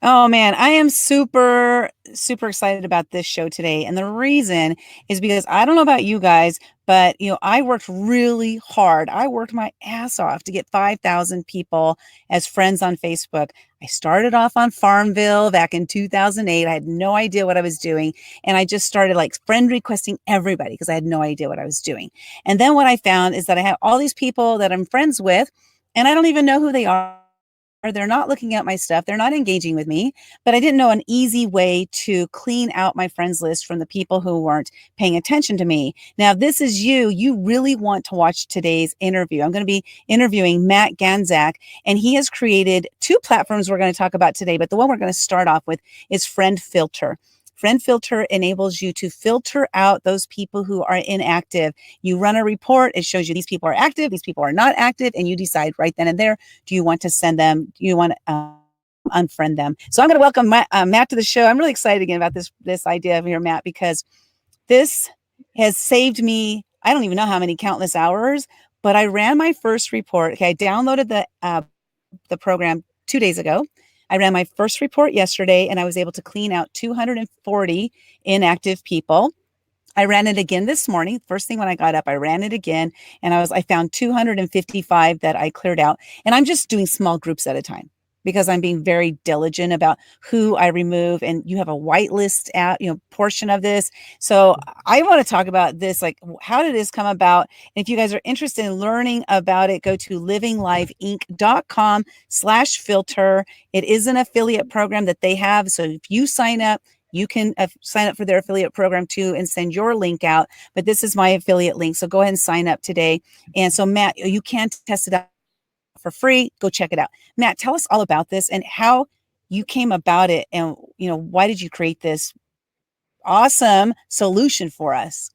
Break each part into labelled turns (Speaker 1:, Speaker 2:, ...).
Speaker 1: Oh man, I am super, super excited about this show today. And the reason is because I don't know about you guys, but I worked really hard. I worked my ass off to get 5,000 people as friends on Facebook. I started off on Farmville back in 2008. I had no idea what I was doing. And I just started like friend requesting everybody because I had no idea what I was doing. And then what I found is that I have all these people that I'm friends with, and I don't even know who they are. They're not looking at my stuff. They're not engaging with me, but I didn't know an easy way to clean out my friends list from the people who weren't paying attention to me. Now, if this is you, you really want to watch today's interview. I'm going to be interviewing Matt Ganzak, and he has created two platforms we're going to talk about today, but the one we're going to start off with is Friend Filter. Friend Filter enables you to filter out those people who are inactive. You run a report, it shows you these people are active, these people are not active, and you decide right then and there, do you want to send them, do you want to unfriend them? So I'm going to welcome Matt to the show. I'm really excited again about this idea of here, Matt, because this has saved me, I don't even know how many countless hours, but I ran my first report. Okay, I downloaded the program 2 days ago. I ran my first report yesterday, and I was able to clean out 240 inactive people. I ran it again this morning. First thing when I got up, I ran it again, and I found 255 that I cleared out. And I'm just doing small groups at a time because I'm being very diligent about who I remove. And you have a whitelist portion of this. So I want to talk about this, like how did this come about? And if you guys are interested in learning about it, go to livinglifeinc.com/filter. It is an affiliate program that they have. So if you sign up, you can sign up for their affiliate program too and send your link out. But this is my affiliate link. So go ahead and sign up today. And so Matt, you can test it out for free. Go check it out. Matt, tell us all about this and how you came about it, and why did you create this awesome solution for us?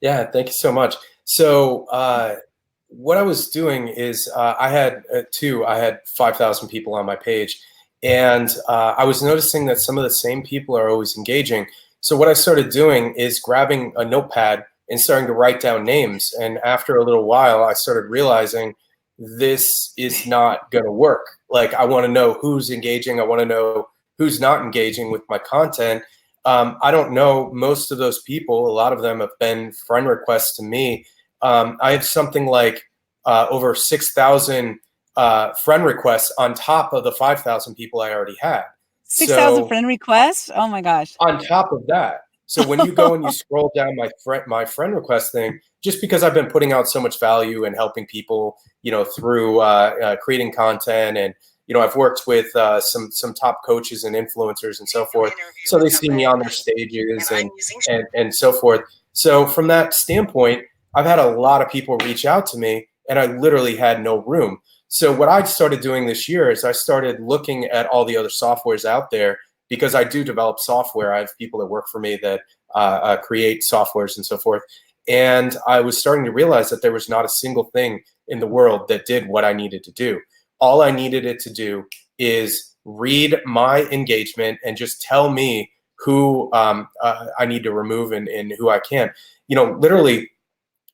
Speaker 2: Yeah, thank you so much. So what I was doing is I had 5,000 people on my page, and I was noticing that some of the same people are always engaging. So what I started doing is grabbing a notepad and starting to write down names. And after a little while, I started realizing this is not going to work. Like, I want to know who's engaging. I want to know who's not engaging with my content. I don't know most of those people. A lot of them have been friend requests to me. I have something like over 6,000 friend requests on top of the 5,000 people I already had.
Speaker 1: 6,000
Speaker 2: So
Speaker 1: friend requests? Oh my gosh.
Speaker 2: on top of that, so when you go and you scroll down my friend request thing, just because I've been putting out so much value and helping people, through creating content, and I've worked with some top coaches and influencers and so forth. So they see me on their stages and so forth. So from that standpoint, I've had a lot of people reach out to me, and I literally had no room. So what I started doing this year is I started looking at all the other softwares out there, because I do develop software. I have people that work for me that create softwares and so forth. And I was starting to realize that there was not a single thing in the world that did what I needed to do. All I needed it to do is read my engagement and just tell me who I need to remove and who I can't. Literally,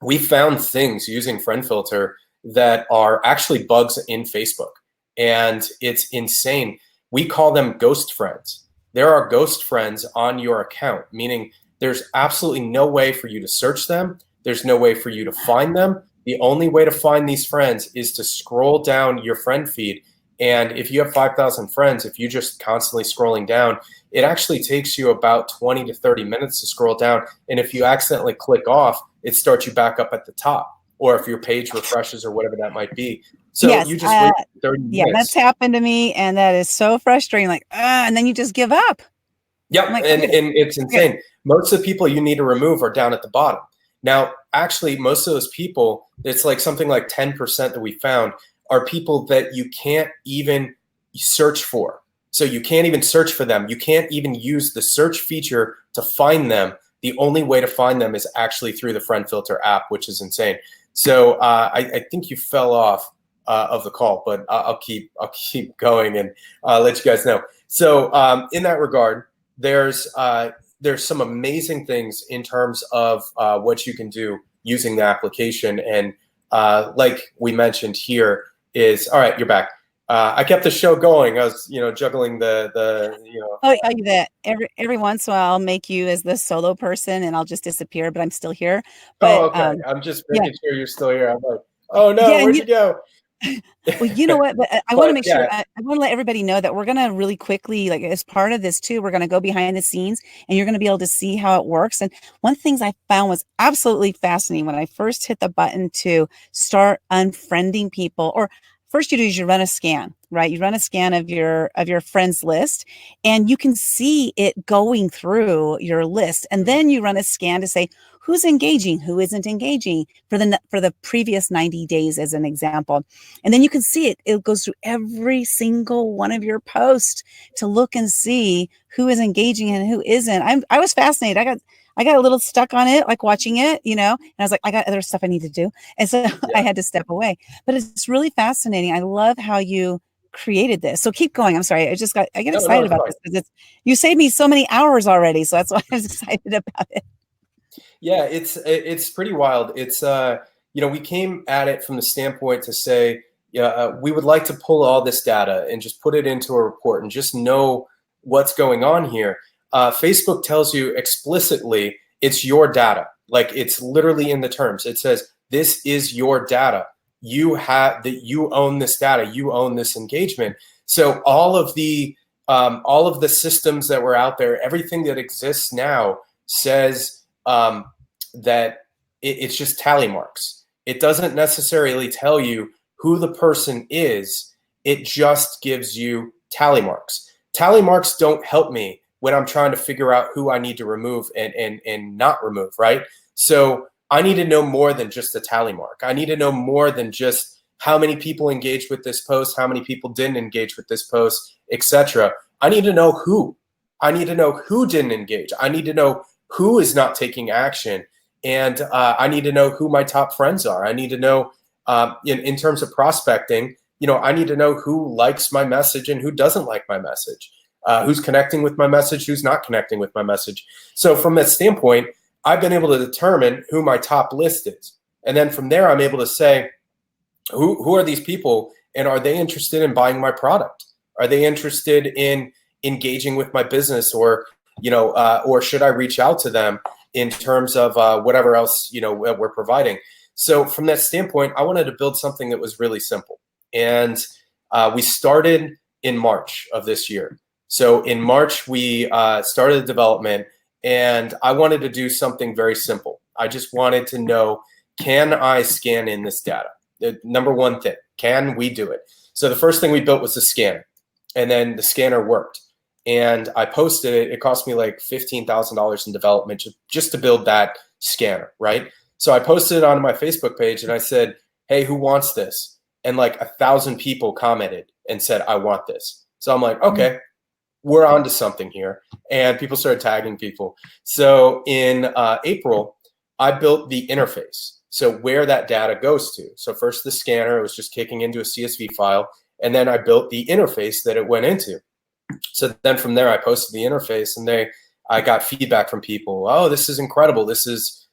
Speaker 2: we found things using Friend Filter that are actually bugs in Facebook. And it's insane. We call them ghost friends. There are ghost friends on your account, meaning there's absolutely no way for you to search them. There's no way for you to find them. The only way to find these friends is to scroll down your friend feed. And if you have 5,000 friends, if you're just constantly scrolling down, it actually takes you about 20 to 30 minutes to scroll down. And if you accidentally click off, it starts you back up at the top. Or if your page refreshes or whatever that might be. So
Speaker 1: Yes,
Speaker 2: you just wait 30
Speaker 1: yeah,
Speaker 2: minutes.
Speaker 1: that's happened to me, and that is so frustrating. Like, and then you just give up.
Speaker 2: Yep,
Speaker 1: Like,
Speaker 2: and it's insane.
Speaker 1: okay.
Speaker 2: Most of the people you need to remove are down at the bottom. Now, actually, most of those people, it's like something like 10% that we found, are people that you can't even search for. So you can't even search for them. You can't even use the search feature to find them. The only way to find them is actually through the Friend Filter app, which is insane. So I think you fell off of the call, but I'll keep going and let you guys know. So in that regard, there's some amazing things in terms of what you can do using the application. And like we mentioned here is, all right, you're back. I kept the show going. I was, juggling
Speaker 1: I'll tell you that every once in a while I'll make you as the solo person and I'll just disappear, but I'm still here.
Speaker 2: Oh,
Speaker 1: But
Speaker 2: okay. I'm just
Speaker 1: yeah,
Speaker 2: making sure you're still here. I'm like, oh no,
Speaker 1: yeah, and
Speaker 2: where'd
Speaker 1: you
Speaker 2: you go?
Speaker 1: well, you know what? But I want to
Speaker 2: But
Speaker 1: make sure
Speaker 2: yeah,
Speaker 1: I want to let everybody know that we're gonna really quickly, like as part of this too, we're gonna go behind the scenes and you're gonna be able to see how it works. And one of the things I found was absolutely fascinating when I first hit the button to start unfriending people, or first you do is you run a scan, right? You run a scan of your friends list and you can see it going through your list. And
Speaker 2: mhm,
Speaker 1: then you run a scan to say who's engaging, who isn't engaging for the previous 90 days as an example. And then you can see it. It goes through every single one of your posts to look and see who is engaging and who isn't. I was fascinated. I got a little stuck on it, like watching it, and I was like, I got other stuff I need to do. And so I
Speaker 2: yeah.
Speaker 1: had to step away. But it's really fascinating. I love how you created this. So keep going. I'm sorry. I get
Speaker 2: No, no,
Speaker 1: excited
Speaker 2: it's
Speaker 1: about
Speaker 2: fine.
Speaker 1: this because you saved me so many hours already. So that's why I was excited about it.
Speaker 2: Yeah, it's pretty wild. We came at it from the standpoint to say, yeah, we would like to pull all this data and just put it into a report and just know what's going on here. Facebook tells you explicitly it's your data. Like it's literally in the terms. It says this is your data. You own this data. You own this engagement. So all of the systems that were out there, everything that exists now says that it's just tally marks. It doesn't necessarily tell you who the person is. It just gives you tally marks. Tally marks don't help me when I'm trying to figure out who I need to remove and not remove, right? So I need to know more than just a tally mark. I need to know more than just how many people engaged with this post, how many people didn't engage with this post, etc. I need to know who. I need to know who didn't engage. I need to know who is not taking action, and I need to know who my top friends are. I need to know in terms of prospecting, I need to know who likes my message and who doesn't like my message, who's connecting with my message, who's not connecting with my message. So from that standpoint, I've been able to determine who my top list is, and then from there I'm able to say who are these people, and are they interested in buying my product? Are they interested in engaging with my business, or should I reach out to them in terms of whatever else we're providing? So from that standpoint, I wanted to build something that was really simple, and we started in March of this year. So in March we started the development, and I wanted to do something very simple. I just wanted to know, can I scan in this data? The number one thing, can we do it? So the first thing we built was the scanner, and then the scanner worked. And I posted it. It cost me like $15,000 in development just to build that scanner, right? So I posted it on my Facebook page and I said, hey, who wants this? And like 1,000 people commented and said, I want this. So I'm like,
Speaker 1: Mm.
Speaker 2: okay, we're on to something here. And people started tagging people. So in April, I built the interface. So where that data goes to. So first the scanner, it was just kicking into a CSV file. And then I built the interface that it went into. So then from there, I posted the interface, and I got feedback from people. Oh, this is incredible. This is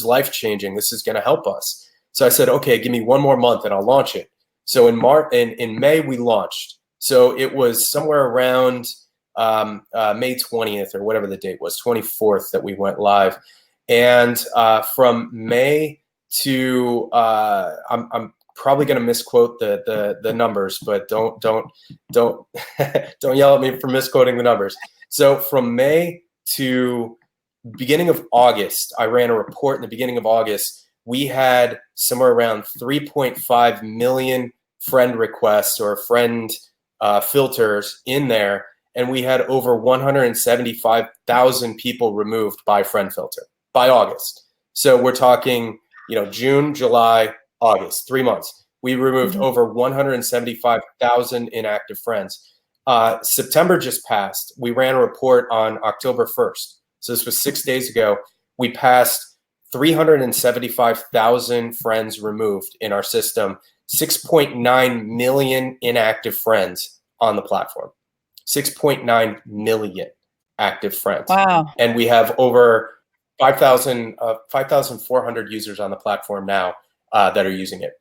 Speaker 2: life changing. This is going to help us. So I said, okay, give me one more month and I'll launch it. So in May, we launched. So it was somewhere around May 20th or whatever the date was, 24th, that we went live. And from May to I'm probably going to misquote the numbers, but don't don't yell at me for misquoting the numbers. So from May to beginning of August, I ran a report in the beginning of August. We had somewhere around 3.5 million friend requests or friend filters in there, and we had over 175,000 people removed by friend filter by August. So we're talking, June, July, August, 3 months. We removed
Speaker 1: Mhm.
Speaker 2: over 175,000 inactive friends. September just passed. We ran a report on October 1st. So this was 6 days ago. We passed 375,000 friends removed in our system, 6.9 million inactive friends on the platform, 6.9 million active friends.
Speaker 1: Wow.
Speaker 2: And we have over 5,400 users on the platform now that are using it.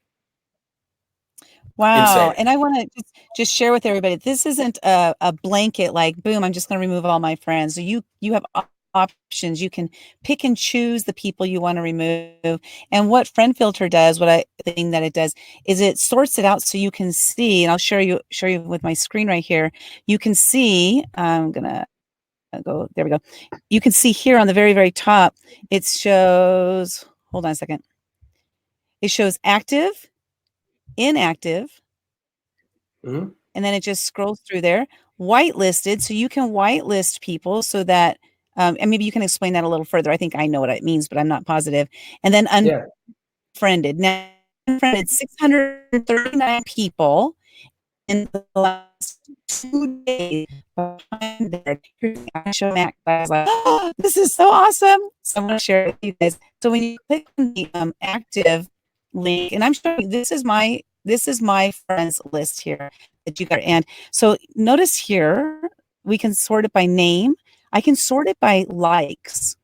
Speaker 1: Wow.
Speaker 2: Insane.
Speaker 1: And I want to just share with everybody, this isn't a blanket like, boom, I'm just going to remove all my friends. So you have options. You can pick and choose the people you want to remove. And what Friend Filter does, the thing that it does is it sorts it out so you can see, and I'll show you with my screen right here. You can see, I'm gonna go, there we go. You can see here on the very, very top, it shows, hold on a second. It shows active, inactive,
Speaker 2: Hmm.
Speaker 1: and then it just scrolls through there. Whitelisted, so you can whitelist people so that, and maybe you can explain that a little further. I think I know what it means, but I'm not positive. And then
Speaker 2: Yeah.
Speaker 1: unfriended. Now, unfriended 639 people in the last 2 days behind there. I show Mac, I was like, oh, this is so awesome. So I'm going to share it with you guys. So when you click on the active link, and I'm showing you, this is my friends list here that you got. And so notice here, we can sort it by name. I can sort it by likes.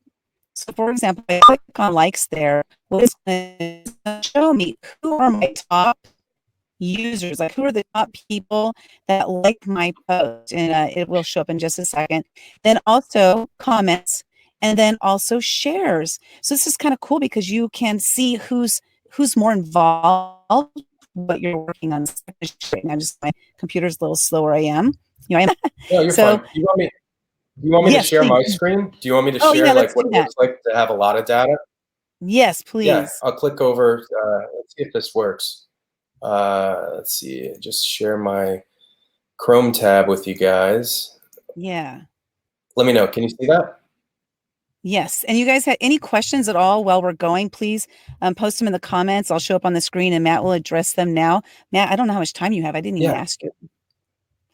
Speaker 1: So for example, if I click on likes there, well, it's going to show me who are my top users, like who are the top people that like my post, and it will show up in just a second. Then also comments, and then also shares. So this is kind of cool because you can see who's more involved, what you're working on right now. Just my computer's a little slower. I am, I am.
Speaker 2: No, you're
Speaker 1: So
Speaker 2: fine. Do you want me to
Speaker 1: yes,
Speaker 2: share
Speaker 1: please.
Speaker 2: my screen? Do you want me to
Speaker 1: Oh
Speaker 2: share
Speaker 1: yeah,
Speaker 2: like
Speaker 1: let's
Speaker 2: what
Speaker 1: do
Speaker 2: it
Speaker 1: that.
Speaker 2: looks like to have a lot of data?
Speaker 1: Yes,
Speaker 2: Yeah,
Speaker 1: please.
Speaker 2: I'll click over. Let's see if this works. Let's see. Just share my Chrome tab with you guys.
Speaker 1: Yeah.
Speaker 2: Let me know. Can you see that?
Speaker 1: Yes. And you guys have any questions at all while we're going, please post them in the comments. I'll show up on the screen and Matt will address them now. Matt, I don't know how much time you have. I didn't even
Speaker 2: Yeah.
Speaker 1: ask you.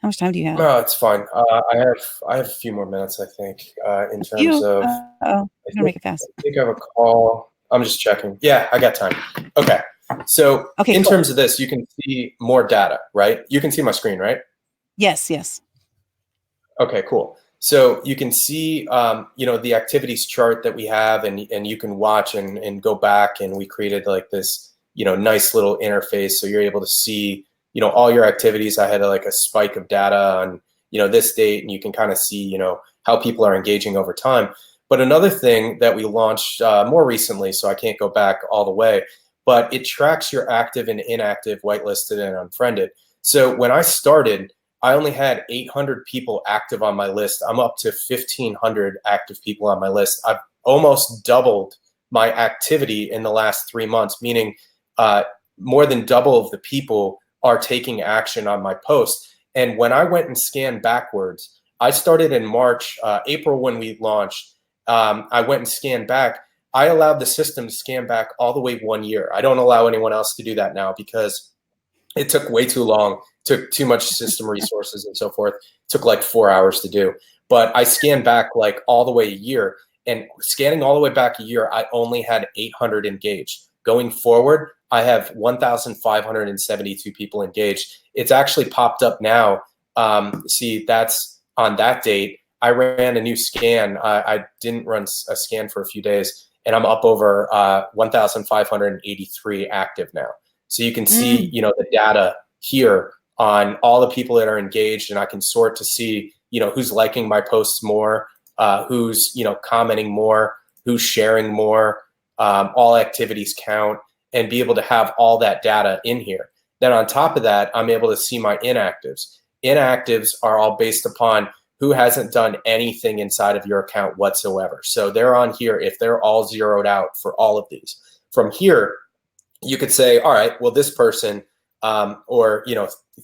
Speaker 1: How much time do you have?
Speaker 2: No, it's fine. I have a few more minutes, I think, in
Speaker 1: A
Speaker 2: terms
Speaker 1: few.
Speaker 2: of
Speaker 1: Oh, I'm
Speaker 2: I
Speaker 1: gonna
Speaker 2: think
Speaker 1: make it fast.
Speaker 2: I have a call. I'm just checking. Yeah, I got time. Okay. So
Speaker 1: Okay,
Speaker 2: in
Speaker 1: cool.
Speaker 2: terms of this, you can see more data, right? You can see my screen, right?
Speaker 1: Yes, yes.
Speaker 2: Okay, cool. So you can see, the activities chart that we have, and you can watch and go back, and we created like this, nice little interface, so you're able to see, all your activities. I had like a spike of data on, this date, and you can kind of see, how people are engaging over time. But another thing that we launched more recently, so I can't go back all the way, but it tracks your active and inactive, whitelisted and unfriended. So when I started, I only had 800 people active on my list. I'm up to 1,500 active people on my list. I've almost doubled my activity in the last 3 months, meaning more than double of the people are taking action on my post. And when I went and scanned backwards, I started in March, April when we launched. I went and scanned back. I allowed the system to scan back all the way 1 year. I don't allow anyone else to do that now because it took way too long, took too much system resources and so forth. It took like 4 hours to do. But I scanned back like all the way a year, and scanning all the way back a year, I only had 800 engaged. Going forward, I have 1,572 people engaged. It's actually popped up now. See, that's on that date. I ran a new scan. I didn't run a scan for a few days, and I'm up over 1,583 active now. So you can see,
Speaker 1: Mm,
Speaker 2: the data here on all the people that are engaged, and I can sort to see, who's liking my posts more, who's, commenting more, who's sharing more, all activities count, and be able to have all that data in here. Then on top of that, I'm able to see my inactives. Inactives are all based upon who hasn't done anything inside of your account whatsoever. So they're on here if they're all zeroed out for all of these. From here, you could say, all right, well, this person, or,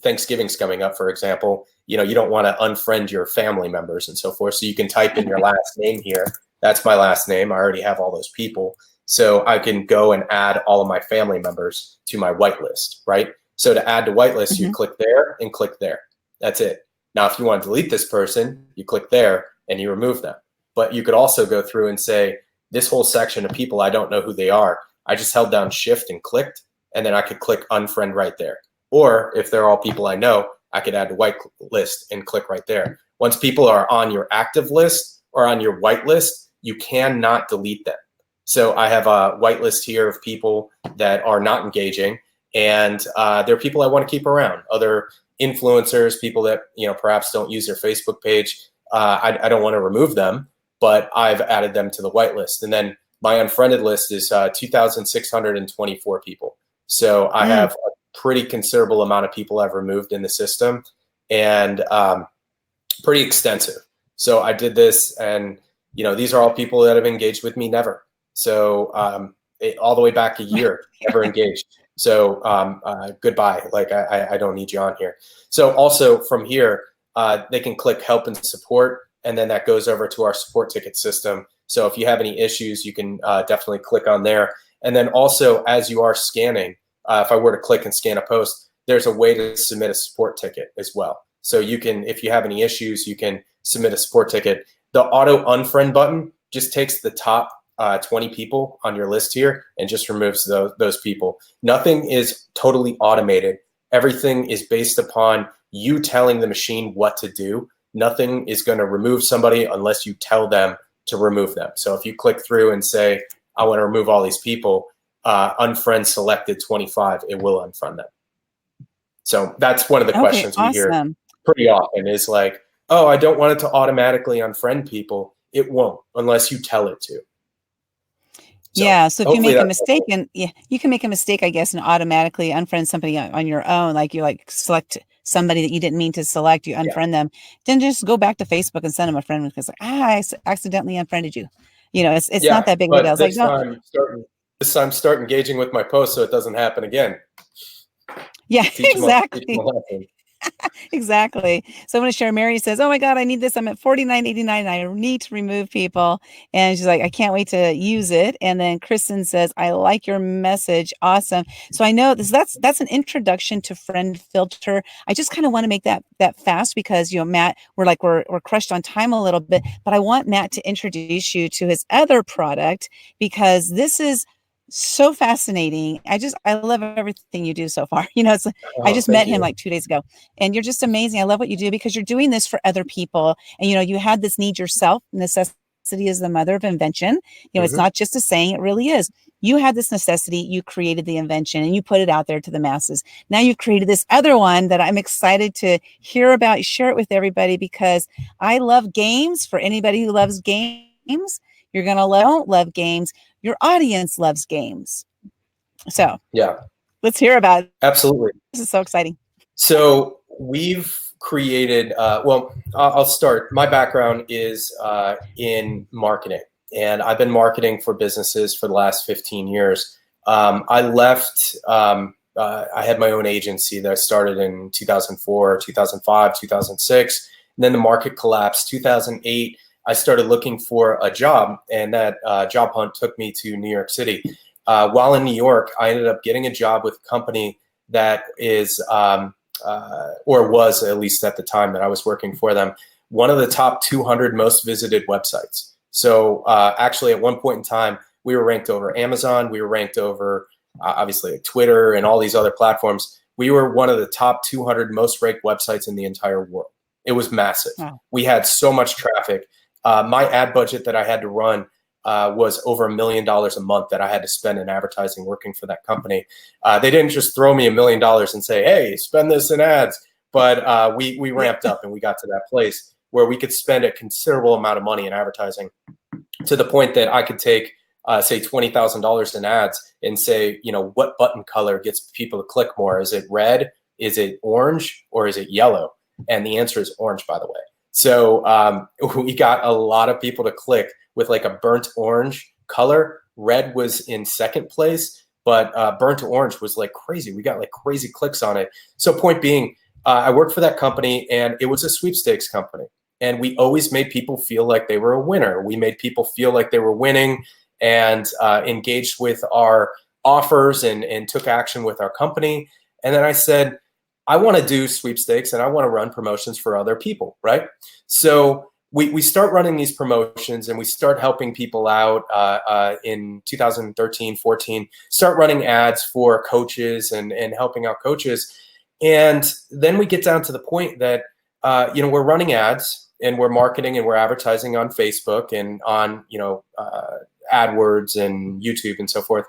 Speaker 2: Thanksgiving's coming up, for example, you don't want to unfriend your family members and so forth. So you can type in your last name here. That's my last name. I already have all those people. So I can go and add all of my family members to my whitelist, right? So to add to whitelist, you
Speaker 1: mhm.
Speaker 2: click there and click there. That's it. Now, if you want to delete this person, you click there and you remove them. But you could also go through and say, this whole section of people, I don't know who they are. I just held down shift and clicked, and then I could click unfriend right there. Or if they're all people I know, I could add to whitelist and click right there. Once people are on your active list or on your whitelist, you cannot delete them. So I have a whitelist here of people that are not engaging, And they're people I want to keep around. Other influencers, people that perhaps don't use their Facebook page. I don't want to remove them, but I've added them to the whitelist. And then my unfriended list is 2,624 people. So I
Speaker 1: Mm.
Speaker 2: have a pretty considerable amount of people I've removed in the system, and pretty extensive. So I did this, and these are all people that have engaged with me never. So all the way back a year, never engaged. So goodbye. Like I don't need you on here. So also from here, they can click help and support, and then that goes over to our support ticket system. So if you have any issues, you can definitely click on there. And then also, as you are scanning, if I were to click and scan a post, there's a way to submit a support ticket as well. So you can, if you have any issues, you can submit a support ticket. The auto unfriend button just takes the top 20 people on your list here and just removes those people. Nothing is totally automated. Everything is based upon you telling the machine what to do. Nothing is going to remove somebody unless you tell them to remove them. So if you click through and say, I want to remove all these people, unfriend selected 25, it will unfriend them. So that's one of the
Speaker 1: Okay,
Speaker 2: questions we hear
Speaker 1: awesome.
Speaker 2: pretty often is like, oh, I don't want it to automatically unfriend people. It won't unless you tell it to. So
Speaker 1: Yeah, so if you
Speaker 2: hopefully
Speaker 1: make a
Speaker 2: that's
Speaker 1: mistake,
Speaker 2: helpful.
Speaker 1: and yeah, you can make a mistake, I guess, and automatically unfriend somebody on your own. Like you select somebody that you didn't mean to select, you
Speaker 2: Yeah.
Speaker 1: unfriend them. Then just go back to Facebook and send them a friend because like, accidentally unfriended you. It's not
Speaker 2: Yeah.
Speaker 1: that big of a deal.
Speaker 2: But
Speaker 1: It's like, don't.
Speaker 2: this time start engaging with my posts so it doesn't happen again.
Speaker 1: Yeah,
Speaker 2: Teach them a
Speaker 1: exactly.
Speaker 2: lesson.
Speaker 1: Exactly. So I'm going to share. Mary says, "Oh my God, I need this. I'm at 49.89. I need to remove people." And she's like, "I can't wait to use it." And then Kristen says, "I like your message. Awesome." So I know this. That's an introduction to Friend Filter. I just kind of want to make that fast because Matt, we're crushed on time a little bit, but I want Matt to introduce you to his other product because this is so fascinating. I love everything you do so far. I
Speaker 2: Oh,
Speaker 1: just
Speaker 2: thank
Speaker 1: met him
Speaker 2: you.
Speaker 1: like 2 days ago, and you're just amazing. I love what you do because you're doing this for other people. And you had this need yourself. Necessity is the mother of invention. It's
Speaker 2: Hmm.
Speaker 1: not just a saying, it really is. You had this necessity, you created the invention, and you put it out there to the masses. Now you've created this other one that I'm excited to hear about, share it with everybody because I love games. For anybody who loves games, you're gonna love games. Your audience loves games. So
Speaker 2: Yeah,
Speaker 1: let's hear about it.
Speaker 2: absolutely.
Speaker 1: This is so exciting.
Speaker 2: So we've created, well, I'll start. My background is in marketing, and I've been marketing for businesses for the last 15 years. I left, I had my own agency that I started in 2004, 2005, 2006. And then the market collapsed. 2008, I started looking for a job, and that job hunt took me to New York City. While in New York, I ended up getting a job with a company that is or was, at least at the time that I was working for them, one of the top 200 most visited websites. So actually, at one point in time, we were ranked over Amazon. We were ranked over, obviously, Twitter and all these other platforms. We were one of the top 200 most ranked websites in the entire world. It was massive.
Speaker 1: Wow.
Speaker 2: We had so much traffic. My ad budget that I had to run was over $1 million a month that I had to spend in advertising working for that company. They didn't just throw me $1 million and say, hey, spend this in ads. But we ramped up and we got to that place where we could spend a considerable amount of money in advertising to the point that I could take, say, $20,000 in ads and say, what button color gets people to click more? Is it red? Is it orange? Or is it yellow? And the answer is orange, by the way. So we got a lot of people to click with like a burnt orange color. Red was in second place, but burnt orange was like crazy. We got like crazy clicks on it. So point being, I worked for that company, and it was a sweepstakes company. And we always made people feel like they were a winner. We made people feel like they were winning and engaged with our offers and took action with our company. And then I said, I want to do sweepstakes and I want to run promotions for other people, right? So we start running these promotions and we start helping people out in 2013, 14, start running ads for coaches and helping out coaches. And then we get down to the point that, we're running ads and we're marketing and we're advertising on Facebook and on, AdWords and YouTube and so forth.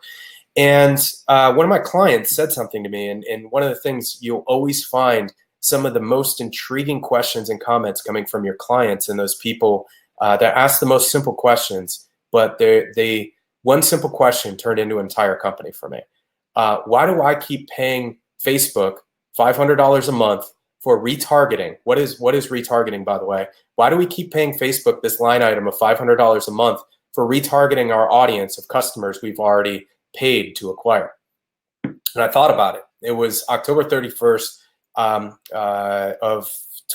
Speaker 2: And one of my clients said something to me, and one of the things you'll always find some of the most intriguing questions and comments coming from your clients and those people that ask the most simple questions, but they one simple question turned into an entire company for me. Why do I keep paying Facebook $500 a month for retargeting? What is retargeting, by the way? Why do we keep paying Facebook this line item of $500 a month for retargeting our audience of customers we've already paid to acquire? And I thought about it. It was October 31st of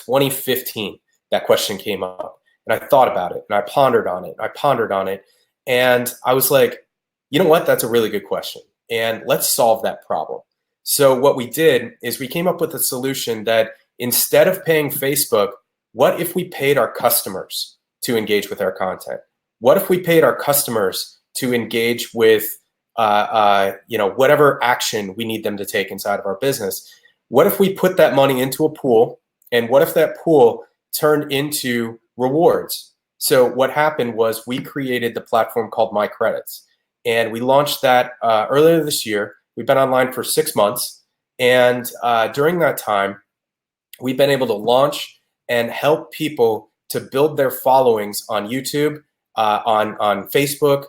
Speaker 2: 2015. That question came up, and I thought about it, and I pondered on it. And I was like, you know what? That's a really good question, and let's solve that problem. So what we did is we came up with a solution that instead of paying Facebook, what if we paid our customers to engage with our content? What if we paid our customers to engage with whatever action we need them to take inside of our business? What if we put that money into a pool, and what if that pool turned into rewards? So what happened was we created the platform called My Credits, and we launched that earlier this year. We've been online for 6 months, and during that time, we've been able to launch and help people to build their followings on YouTube, on Facebook,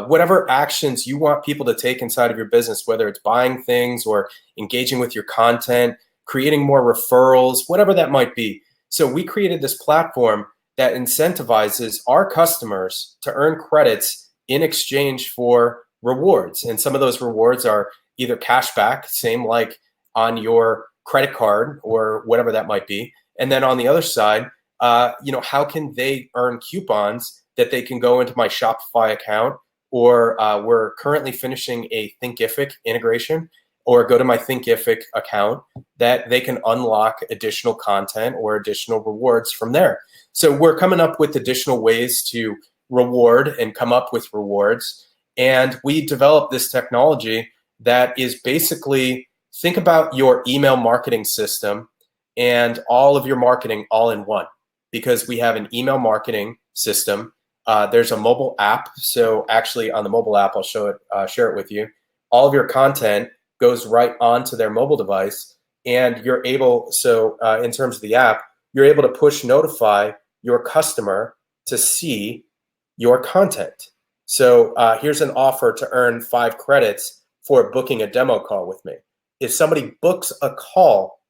Speaker 2: whatever actions you want people to take inside of your business, whether it's buying things or engaging with your content, creating more referrals, whatever that might be. So we created this platform that incentivizes our customers to earn credits in exchange for rewards. And some of those rewards are either cash back, same like on your credit card or whatever that might be. And then on the other side, how can they earn coupons that they can go into my Shopify account, or we're currently finishing a Thinkific integration, or go to my Thinkific account that they can unlock additional content or additional rewards from there. So we're coming up with additional ways to reward and come up with rewards. And we developed this technology that is basically, think about your email marketing system and all of your marketing all in one, because we have an email marketing system. There's a mobile app. So actually on the mobile app, I'll share it with you. All of your content goes right onto their mobile device, and you're able, in terms of the app, you're able to push notify your customer to see your content. So here's an offer to earn 5 credits for booking a demo call with me. If somebody books a call,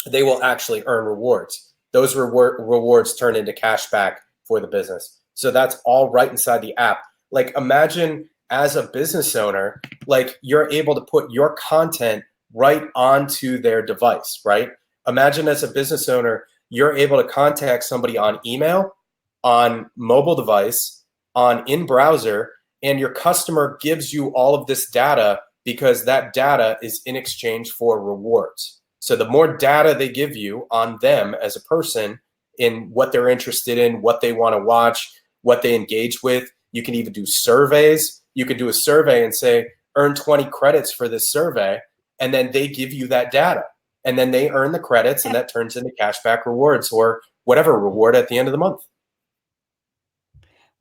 Speaker 2: they will actually earn rewards. Those rewards turn into cash back for the business. So that's all right inside the app. Like, imagine as a business owner, like, you're able to put your content right onto their device, right? Imagine as a business owner, you're able to contact somebody on email, on mobile device, on in browser, and your customer gives you all of this data because that data is in exchange for rewards. So the more data they give you on them as a person, in what they're interested in, what they want to watch, what they engage with, you can even do surveys. You could do a survey and say, earn 20 credits for this survey, and then they give you that data. And then they earn the credits, and that turns into cashback rewards or whatever reward at the end of the month.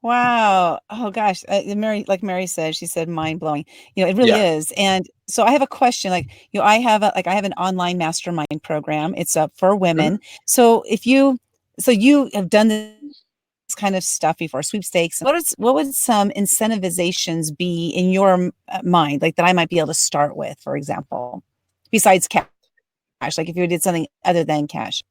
Speaker 1: Wow. Oh gosh. Mary, like Mary said, she said mind blowing. It really
Speaker 2: Yeah.
Speaker 1: is. And so I have a question. I have an online mastermind program. It's for women.
Speaker 2: Mhm.
Speaker 1: So you have done this kind of stuff before, sweepstakes. What would some incentivizations be in your mind, like that I might be able to start with, for example, besides cash? Like if you did something other than cash.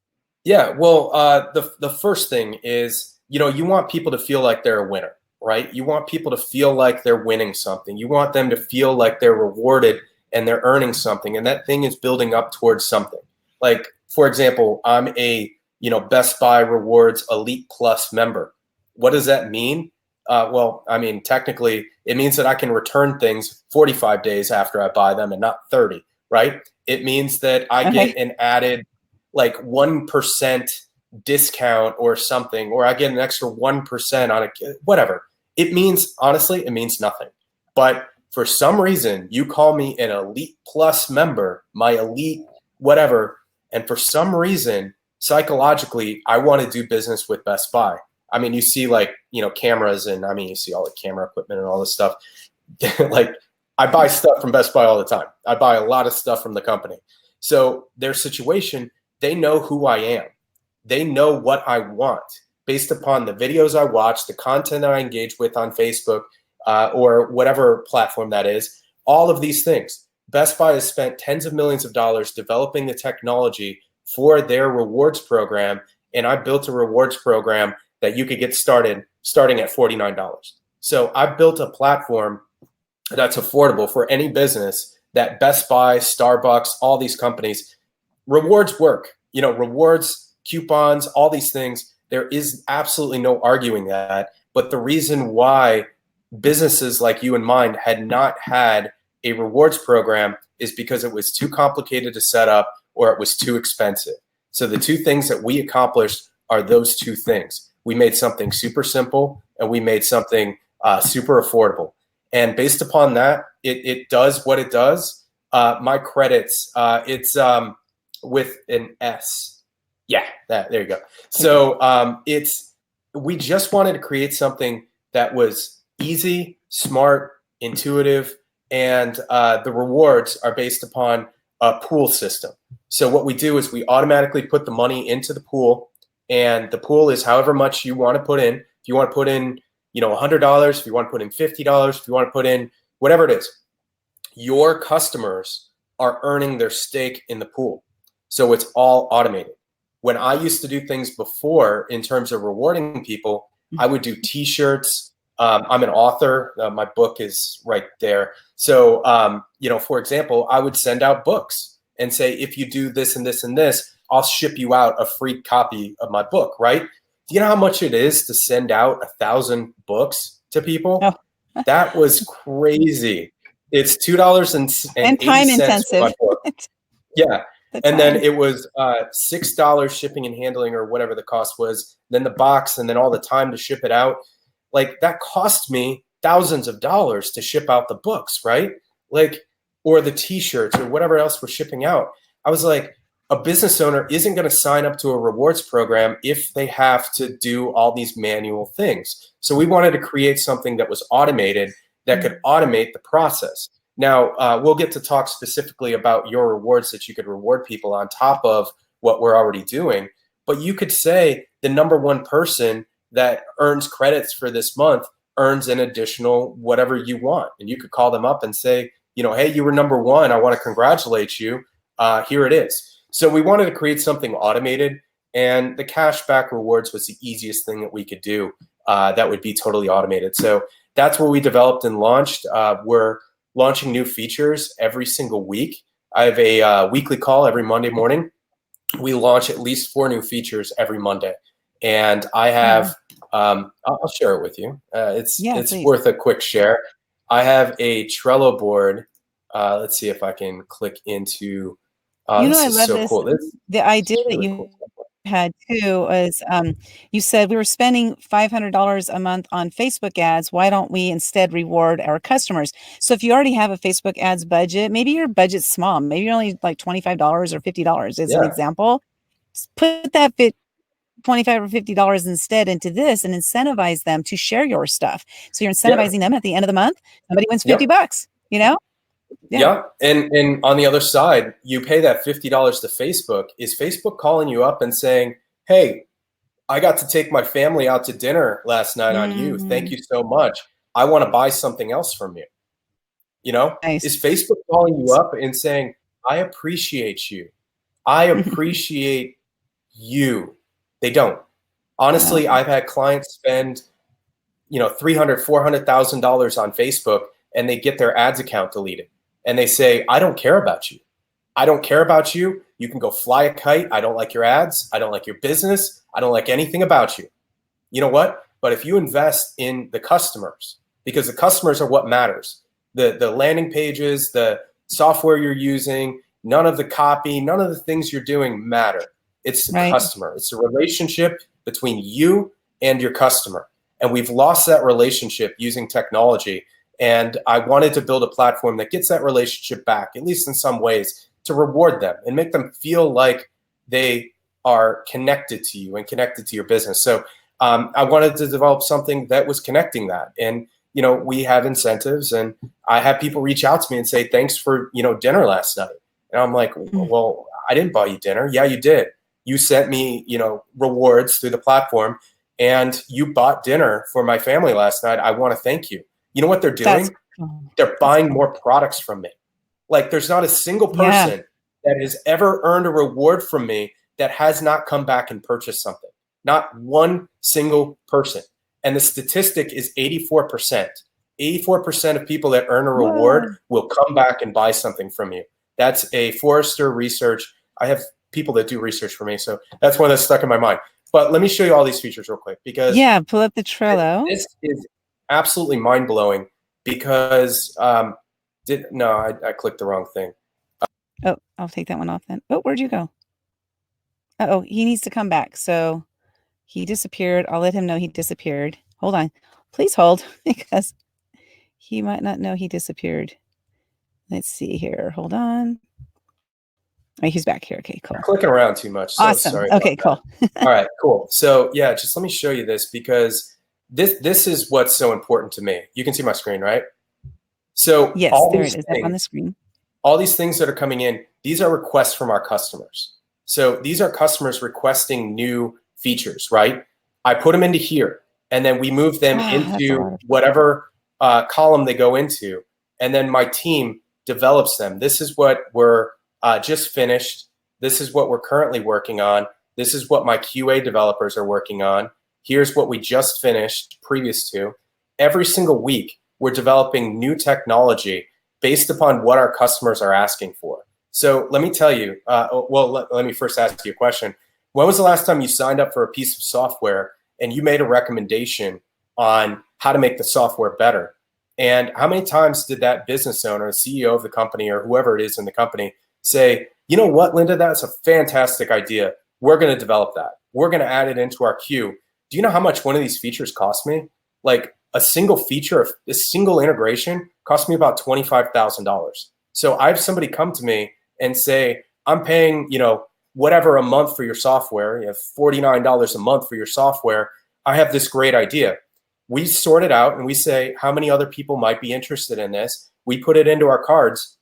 Speaker 2: Yeah, well, the first thing is, you want people to feel like they're a winner, right? You want people to feel like they're winning something. You want them to feel like they're rewarded and they're earning something, and that thing is building up towards something. Like, for example, I'm a Best Buy Rewards Elite Plus member. What does that mean? Well, I mean, technically, it means that I can return things 45 days after I buy them and not 30, right? It means that I
Speaker 1: Okay.
Speaker 2: get an added like 1% discount or something, or I get an extra 1% on whatever. It means, honestly, it means nothing. But for some reason, you call me an Elite Plus member, my Elite whatever, and for some reason, psychologically, I want to do business with Best Buy. I mean, you see like, cameras, and I mean, you see all the camera equipment and all this stuff. Like, I buy stuff from Best Buy all the time. I buy a lot of stuff from the company. So their situation, they know who I am. They know what I want based upon the videos I watch, the content that I engage with on Facebook, or whatever platform that is, all of these things. Best Buy has spent tens of millions of dollars developing the technology for their rewards program, and I built a rewards program that you could get started starting at $49. So I built a platform that's affordable for any business that Best Buy, Starbucks, all these companies, rewards work. You know, rewards, coupons, all these things, there is absolutely no arguing that. But the reason why businesses like you and mine had not had a rewards program is because it was too complicated to set up or it was too expensive. So the two things that we accomplished are those two things. We made something super simple and we made something super affordable. And based upon that, it does what it does. My credits, it's with an S. Yeah, there you go. So we just wanted to create something that was easy, smart, intuitive, and the rewards are based upon a pool system. So what we do is we automatically put the money into the pool, and the pool is however much you want to put in. If you want to put in, $100, if you want to put in $50, if you want to put in whatever it is, your customers are earning their stake in the pool. So it's all automated. When I used to do things before in terms of rewarding people, I would do t-shirts. I'm an author. My book is right there. So, for example, I would send out books and say, if you do this and this and this, I'll ship you out a free copy of my book, right? Do you know how much it is to send out 1,000 books to people?
Speaker 1: Oh.
Speaker 2: That was crazy. It's $2.80
Speaker 1: And time
Speaker 2: for
Speaker 1: intensive.
Speaker 2: my book. Yeah.
Speaker 1: The
Speaker 2: And then
Speaker 1: time.
Speaker 2: it was $6 shipping and handling or whatever the cost was, then the box, and then all the time to ship it out. Like that cost me thousands of dollars to ship out the books, right? Like, or the t-shirts or whatever else we're shipping out. I was like, a business owner isn't going to sign up to a rewards program if they have to do all these manual things. So we wanted to create something that was automated that could automate the process. Now, we'll get to talk specifically about your rewards that you could reward people on top of what we're already doing. But you could say the number one person that earns credits for this month earns an additional whatever you want. And you could call them up and say, hey, you were number one. I want to congratulate you. Here it is. So we wanted to create something automated, and the cashback rewards was the easiest thing that we could do that would be totally automated. So that's what we developed and launched. We're launching new features every single week. I have a weekly call every Monday morning. We launch at least 4 new features every Monday. And I have, I'll share it with you. It's
Speaker 1: Please.
Speaker 2: worth a quick share. I have a Trello board. Let's see if I can click into,
Speaker 1: I
Speaker 2: this is
Speaker 1: love
Speaker 2: so
Speaker 1: this.
Speaker 2: cool. This
Speaker 1: The idea
Speaker 2: is
Speaker 1: that
Speaker 2: really
Speaker 1: you
Speaker 2: cool.
Speaker 1: had too was you said we were spending $500 a month on Facebook ads. Why don't we instead reward our customers? So if you already have a Facebook ads budget, maybe your budget's small, maybe you're only like $25 or $50 as an
Speaker 2: Yeah.
Speaker 1: example. Put that $25 or $50 instead into this and incentivize them to share your stuff. So you're incentivizing them at the end of the month. Somebody wins $50, Yeah.
Speaker 2: Yeah. And on the other side, you pay that $50 to Facebook. Is Facebook calling you up and saying, hey, I got to take my family out to dinner last night on you. Thank you so much. I want to buy something else from you.
Speaker 1: Nice.
Speaker 2: Is Facebook calling you up and saying, I appreciate you. I appreciate you. They don't. Honestly, I've had clients spend, $300,000, $400,000 on Facebook, and they get their ads account deleted. And they say, I don't care about you. I don't care about you. You can go fly a kite. I don't like your ads. I don't like your business. I don't like anything about you. You know what? But if you invest in the customers, because the customers are what matters, the landing pages, the software you're using, none of the copy, none of the things you're doing matter. It's the customer. It's the relationship between you and your customer. And we've lost that relationship using technology. And I wanted to build a platform that gets that relationship back, at least in some ways, to reward them and make them feel like they are connected to you and connected to your business. So I wanted to develop something that was connecting that. And we have incentives, and I have people reach out to me and say, thanks for, dinner last night. And I'm like,
Speaker 1: Mm.
Speaker 2: well, I didn't buy you dinner. Yeah, you did. You sent me, rewards through the platform, and you bought dinner for my family last night. I want to thank you. You know what they're
Speaker 1: That's
Speaker 2: doing?
Speaker 1: cool.
Speaker 2: They're
Speaker 1: That's
Speaker 2: buying
Speaker 1: cool.
Speaker 2: more products from me. Like, there's not a single
Speaker 1: Yeah.
Speaker 2: person that has ever earned a reward from me that has not come back and purchased something. Not one single person. And the statistic is 84%. 84% of people that earn a reward
Speaker 1: Whoa.
Speaker 2: will come back and buy something from you. That's a Forrester research. I have people that do research for me, so that's one that's stuck in my mind. But let me show you all these features real quick, because
Speaker 1: Yeah, pull up the Trello.
Speaker 2: this is absolutely mind-blowing. Because I clicked the wrong thing.
Speaker 1: Oh, I'll take that one off then. Oh, where'd you go? Uh-oh, he needs to come back. So he disappeared. I'll let him know he disappeared. Hold on. Please hold because he might not know he disappeared. Let's see here. Hold on. Oh, he's back here. Okay, cool.
Speaker 2: Clicking around too much. So
Speaker 1: Awesome.
Speaker 2: sorry
Speaker 1: Okay,
Speaker 2: about
Speaker 1: cool.
Speaker 2: that. All right, cool. So yeah, just let me show you this, because this is what's so important to me. You can see my screen, right? So
Speaker 1: Yes, there it is up on the screen.
Speaker 2: all these things that are coming in, these are requests from our customers. So these are customers requesting new features, right? I put them into here, and then we move them
Speaker 1: Ah, that's a lot
Speaker 2: into
Speaker 1: of
Speaker 2: whatever column they go into, and then my team develops them. This is what we're just finished. This is what we're currently working on. This is what my QA developers are working on. Here's what we just finished previous to. Every single week, we're developing new technology based upon what our customers are asking for. So let me tell you, let me first ask you a question. When was the last time you signed up for a piece of software and you made a recommendation on how to make the software better? And how many times did that business owner, the CEO of the company, or whoever it is in the company say, you know what, Linda, that's a fantastic idea. We're going to develop that. We're going to add it into our queue. Do you know how much one of these features cost me? Like, a single feature, a single integration cost me about $25,000. So I have somebody come to me and say, I'm paying, whatever a month for your software. You have $49 a month for your software. I have this great idea. We sort it out and we say, how many other people might be interested in this? We put it into our cards,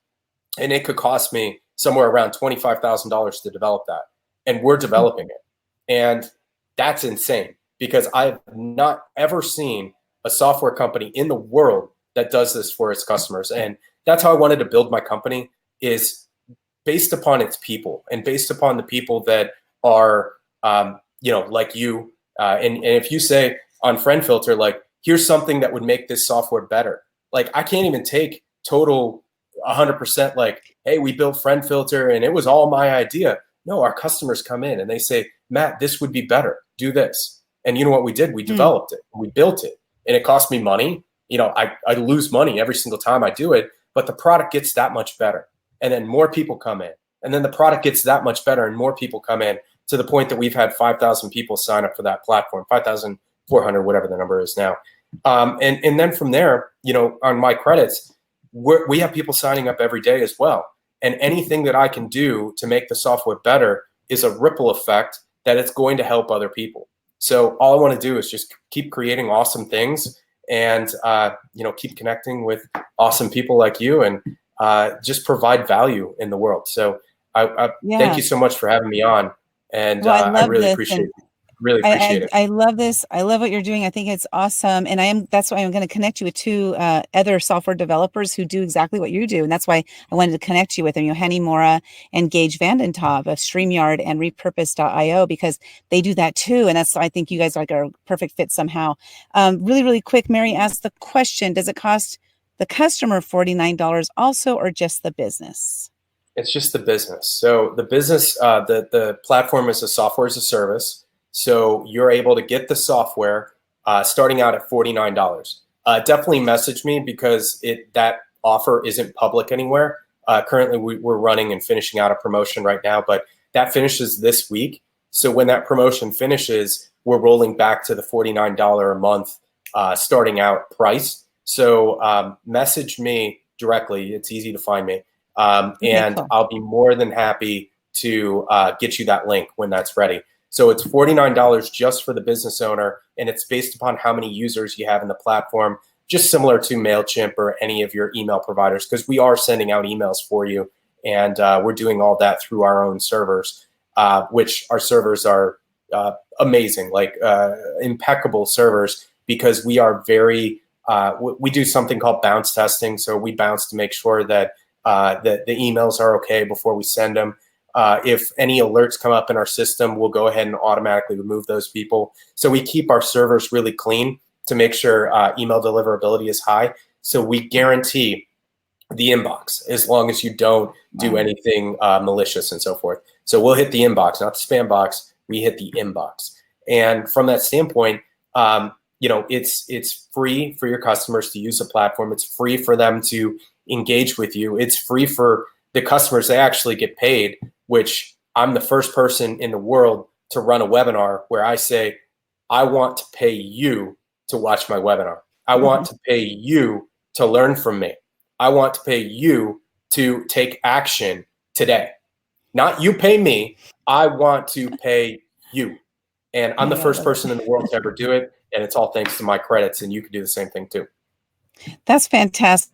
Speaker 2: and it could cost me somewhere around $25,000 to develop that. And we're developing it. And that's insane, because I've not ever seen a software company in the world that does this for its customers. And that's how I wanted to build my company, is based upon its people, and based upon the people that are, like you. And if you say on Friend Filter, like, here's something that would make this software better. Like, I can't even take total 100%, like, hey, we built Friend Filter and it was all my idea. No, our customers come in and they say, Matt, this would be better. Do this. And you know what we did? We developed it. We built it. And it cost me money. I lose money every single time I do it, but the product gets that much better. And then more people come in. And then the product gets that much better and more people come in, to the point that we've had 5,000 people sign up for that platform, 5,400, whatever the number is now. And then from there, on my credits, we have people signing up every day as well. And anything that I can do to make the software better is a ripple effect that it's going to help other people. So all I want to do is just keep creating awesome things, and keep connecting with awesome people like you, and just provide value in the world. So I thank
Speaker 1: Yeah.
Speaker 2: you so much for having me on, and
Speaker 1: Well, I
Speaker 2: I
Speaker 1: love
Speaker 2: really
Speaker 1: this,
Speaker 2: appreciate
Speaker 1: and
Speaker 2: it. Really appreciate it.
Speaker 1: I love this. I love what you're doing. I think it's awesome, and that's why I'm going to connect you with two other software developers who do exactly what you do, and that's why I wanted to connect you with them. Henny Mora and Gage Vandentov of StreamYard and Repurpose.io, because they do that too, and that's, I think you guys are like a perfect fit somehow. Really, really quick, Mary asked the question: does it cost the customer $49 also, or just the business?
Speaker 2: It's just the business. So the business, the platform is a software as a service. So you're able to get the software starting out at $49. Definitely message me, because that offer isn't public anywhere. Currently, we're running and finishing out a promotion right now, but that finishes this week. So when that promotion finishes, we're rolling back to the $49 a month starting out price. So message me directly. It's easy to find me. And
Speaker 1: Cool.
Speaker 2: I'll be more than happy to get you that link when that's ready. So it's $49 just for the business owner, and it's based upon how many users you have in the platform. just similar to MailChimp or any of your email providers, because we are sending out emails for you. And we're doing all that through our own servers, which our servers are amazing, like impeccable servers, because we are very, we do something called bounce testing. So we bounce to make sure that the emails are okay before we send them. If any alerts come up in our system, we'll go ahead and automatically remove those people. So we keep our servers really clean to make sure email deliverability is high. So we guarantee the inbox as long as you don't do anything malicious and so forth. So we'll hit the inbox, not the spam box. We hit the inbox. And from that standpoint, it's free for your customers to use the platform. It's free for them to engage with you. It's free for the customers. They actually get paid, which I'm the first person in the world to run a webinar where I say, I want to pay you to watch my webinar. I want to pay you to learn from me. I want to pay you to take action today. Not you pay me. I want to pay you. And I'm the first person in the world to ever do it. And it's all thanks to my credits. And you can do the same thing too.
Speaker 1: That's fantastic.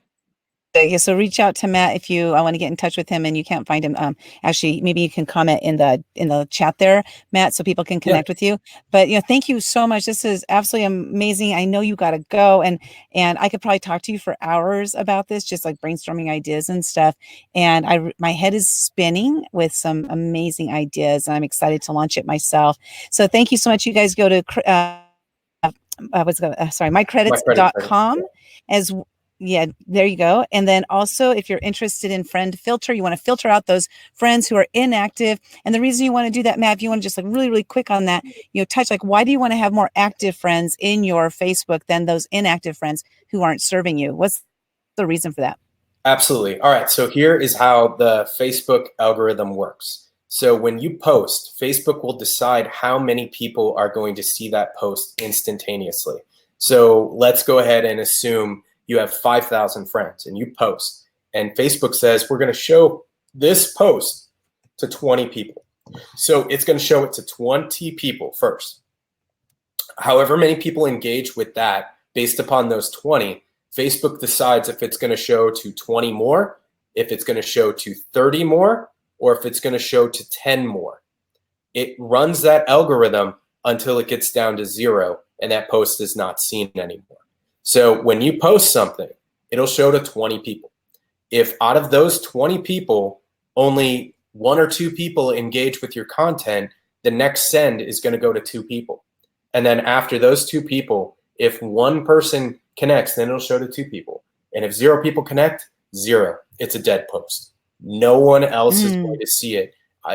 Speaker 1: Yeah, so reach out to Matt if you want to get in touch with him and you can't find him. Actually, maybe you can comment in the chat there, Matt, so people can connect with you. But thank you so much. This is absolutely amazing. I know you got to go, and I could probably talk to you for hours about this, just like brainstorming ideas and stuff. And my head is spinning with some amazing ideas, and I'm excited to launch it myself. So thank you so much. You guys go to mycredits.com as yeah, there you go. And then also, if you're interested in friend filter, you want to filter out those friends who are inactive. And the reason you want to do that, Matt, if you want to just like really, really quick on that, touch like, why do you want to have more active friends in your Facebook than those inactive friends who aren't serving you? What's the reason for that?
Speaker 2: Absolutely. All right. So here is how the Facebook algorithm works. So when you post, Facebook will decide how many people are going to see that post instantaneously. So let's go ahead and assume you have 5,000 friends and you post, and Facebook says, we're going to show this post to 20 people. So it's going to show it to 20 people first. However many people engage with that, based upon those 20, Facebook decides if it's going to show to 20 more, if it's going to show to 30 more, or if it's going to show to 10 more. It runs that algorithm until it gets down to 0 and that post is not seen anymore. So when you post something, it'll show to 20 people. If out of those 20 people, only 1 or 2 people engage with your content, the next send is going to go to 2 people. And then after those 2 people, if 1 person connects, then it'll show to 2 people. And if 0 people connect, 0. It's a dead post. No one else is going to see it.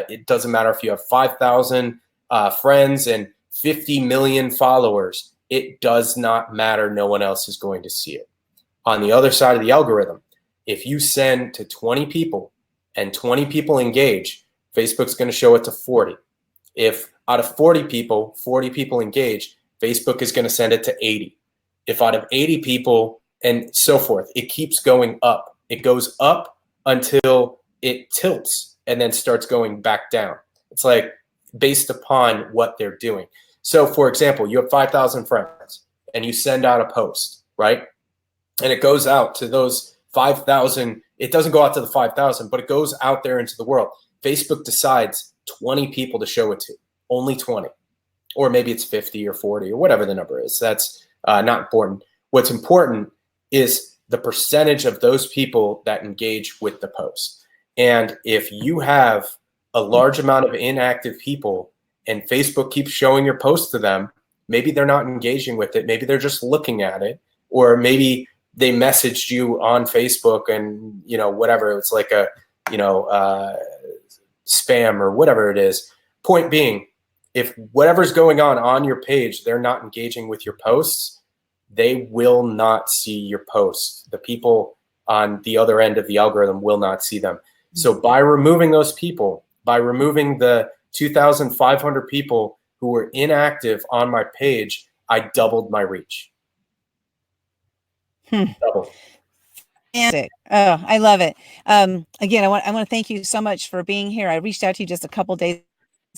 Speaker 2: It doesn't matter if you have 5,000 friends and 50 million followers. It does not matter. No one else is going to see it. On the other side of the algorithm, if you send to 20 people and 20 people engage, Facebook's going to show it to 40. If out of 40 people engage, Facebook is going to send it to 80. If out of 80 people and so forth, it keeps going up. It goes up until it tilts and then starts going back down. It's like based upon what they're doing. So for example, you have 5,000 friends and you send out a post, right? And it goes out to those 5,000. It doesn't go out to the 5,000, but it goes out there into the world. Facebook decides 20 people to show it to, only 20, or maybe it's 50 or 40 or whatever the number is. That's not important. What's important is the percentage of those people that engage with the post. And if you have a large amount of inactive people and Facebook keeps showing your post to them, maybe they're not engaging with it. Maybe they're just looking at it, or maybe they messaged you on Facebook and, whatever. It's like a, spam or whatever it is. Point being, if whatever's going on your page, they're not engaging with your posts, they will not see your posts. The people on the other end of the algorithm will not see them. So by removing those people, by removing the 2,500 people who were inactive on my page, I doubled my reach. Double.
Speaker 1: Oh, I love it. Again, I want to thank you so much for being here. I reached out to you just a couple days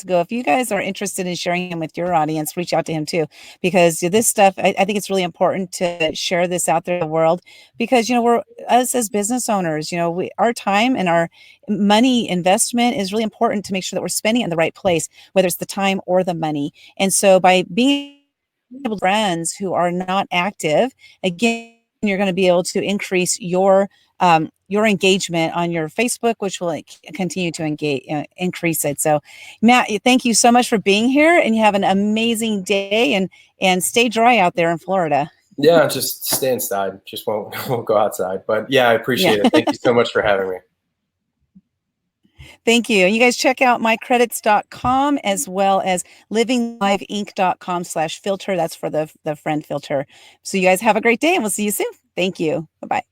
Speaker 1: ago. If you guys are interested in sharing him with your audience, reach out to him too, because this stuff, I think it's really important to share this out there in the world, because, we're, us as business owners, our time and our money investment is really important to make sure that we're spending it in the right place, whether it's the time or the money. And so by being able to friends who are not active, again, you're going to be able to increase your engagement on your Facebook, which will continue to increase it. So, Matt, thank you so much for being here, and you have an amazing day, and stay dry out there in Florida.
Speaker 2: Yeah, just stay inside. Just won't go outside. But yeah, I
Speaker 1: Yeah.
Speaker 2: appreciate it. Thank you so much for having me.
Speaker 1: Thank you. You guys check out mycredits.com as well as livingliveinc.com/filter. That's for the friend filter. So you guys have a great day, and we'll see you soon. Thank you. Bye-bye.